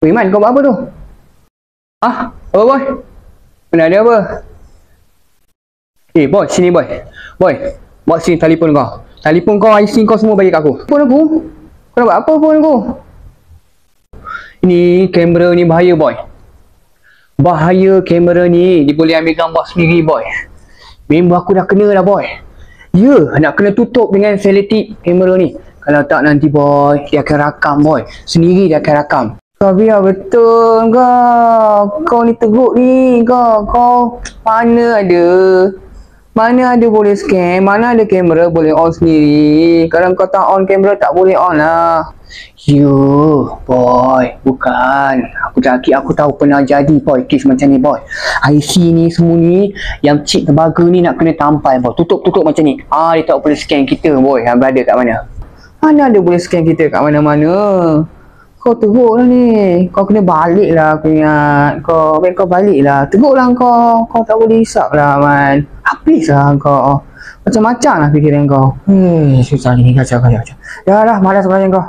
Weh Man, kau buat apa tu? Ah, apa boy? Mana ada apa? Boy, sini boy. Boy, bawa sini telefon kau. Telefon kau, IC kau semua bagi kat aku. Phone aku? Kau nak buat apa phone aku? Ni kamera ni bahaya boy. Bahaya kamera ni. Dia boleh ambil gambar sendiri boy. Member aku dah kena dah boy. Ya, nak kena tutup dengan selotip kamera ni. Kalau tak nanti boy, dia akan rakam boy. Sendiri dia akan rakam. Kau biar betul kau. Kau ni teruk ni kau. Kau mana ada. Mana ada boleh scam. Mana ada kamera boleh on sendiri. Kalau kau tak on kamera tak boleh on lah. You boy. Bukan. Aku tahu pernah jadi boy. Kes macam ni boy. IC ni semua ni. Yang chip terbaga ni nak kena tampal boy. Tutup macam ni. Dia tak boleh scan kita boy. Berada kat mana. Mana ada boleh scan kita kat mana-mana. Kau teruk lah ni. Kau kena balik lah aku ingat. Kau balik lah. Teruk lah kau. Kau tak boleh hisap lah Man. Habis lah kau. Macam-macam lah fikiran kau. Susah ni. Kacau. Dah malas sebenarnya kau.